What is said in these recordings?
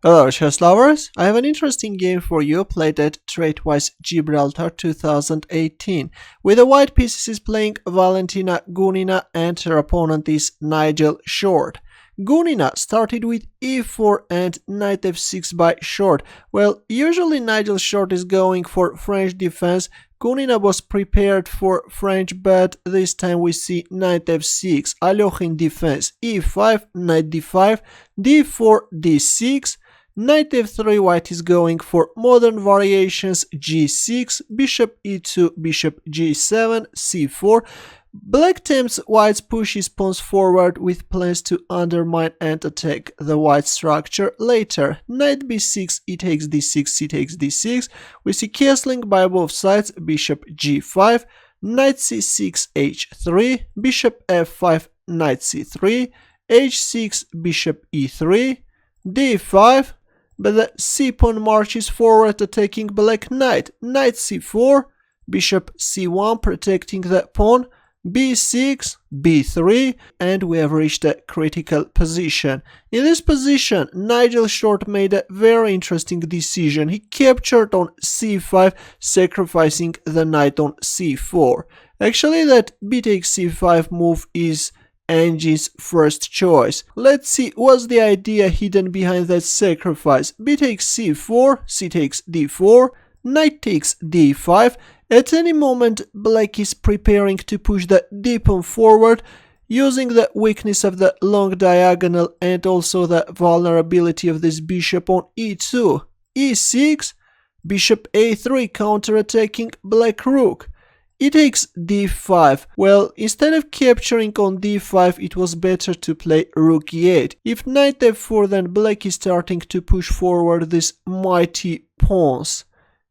Hello chess lovers, I have an interesting game for you played at Tradewise Gibraltar 2018, where the white pieces is playing Valentina, Gunina and her opponent is Nigel short. Gunina started with e4 and knight f6 by short. Well, usually Nigel short is going for French defense. Gunina was prepared for French, but this time we see knight f6, Alekhine defense, e5, knight d5, d4, d6, knight f3, white is going for modern variations, g6, bishop e2, bishop g7, c4. Black tempts white's push his pawns forward with plans to undermine and attack the white structure later. Knight b6, e takes d6, c takes d6. We see castling by both sides, bishop g5, knight c6, h3, bishop f5, knight c3, h6, bishop e3, d5. But the c-pawn marches forward attacking black knight, knight c4, bishop c1 protecting the pawn, b6, b3, and we have reached a critical position. In this position, Nigel short made a very interesting decision. He captured on c5, sacrificing the knight on c4. Actually, that b takes c5 move is Angie's first choice. Let's see what's the idea hidden behind that sacrifice. B takes c4, c takes d4, knight takes d5. At any moment, black is preparing to push the d-pawn forward, using the weakness of the long diagonal and also the vulnerability of this bishop on e2. e6, bishop a3 counterattacking black rook. E takes d5. Well, instead of capturing on d5, it was better to play rook e8. If knight f4, then black is starting to push forward these mighty pawns.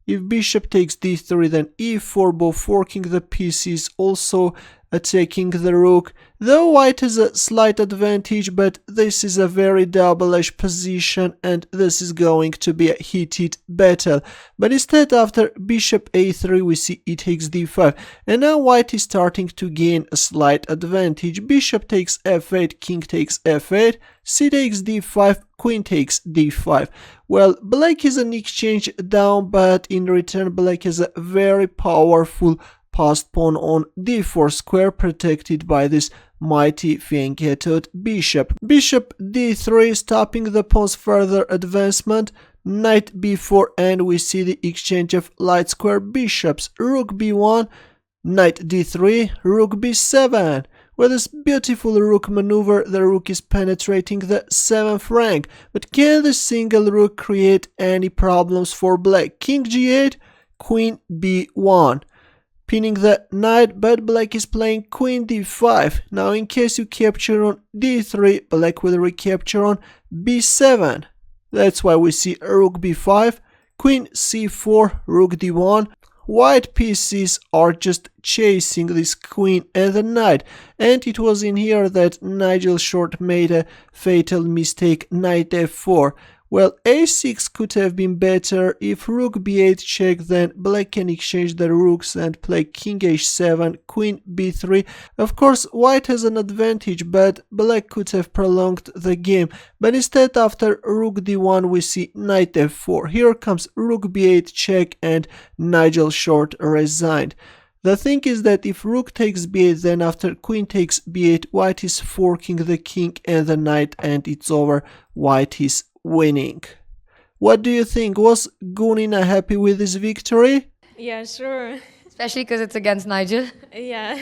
If bishop takes d3, then e4, both forking the pieces, also attacking the rook. Though white has a slight advantage, but this is a very double-edged position and this is going to be a heated battle. But instead, after bishop a3, we see e takes d5, and now white is starting to gain a slight advantage. Bishop takes f8, king takes f8, c takes d5, queen takes d5. Well, black is an exchange down, but in return black has a very powerful passed pawn on d4 square protected by this mighty fianchettoed bishop. Bishop d3 stopping the pawn's further advancement, knight b4, and we see the exchange of light square bishops. Rook b1, knight d3, rook b7. With this beautiful rook maneuver, the rook is penetrating the 7th rank. But can the single rook create any problems for black? King g8, queen b1. Pinning the knight, but black is playing queen d5. Now in case you capture on d3, black will recapture on b7. That's why we see rook b5, queen c4, rook d1. White pieces are just chasing this queen and the knight, and it was in here that Nigel short made a fatal mistake, knight f4. Well, a6 could have been better. If rook b8 check, then black can exchange the rooks and play king h7, queen b3. Of course, white has an advantage, but black could have prolonged the game. But instead, after rook d1, we see knight f4. Here comes rook b8 check, and Nigel short resigned. The thing is that if rook takes b8, then after queen takes b8, white is forking the king and the knight, and it's over. White is winning. What do you think? Was Gunina happy with this victory? Yeah, sure. Especially because it's against Nigel. Yeah.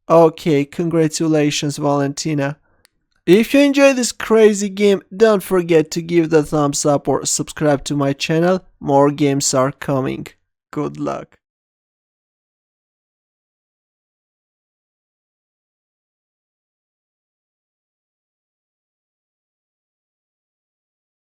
Okay, congratulations, Valentina. If you enjoyed this crazy game, don't forget to give the thumbs up or subscribe to my channel. More games are coming. Good luck.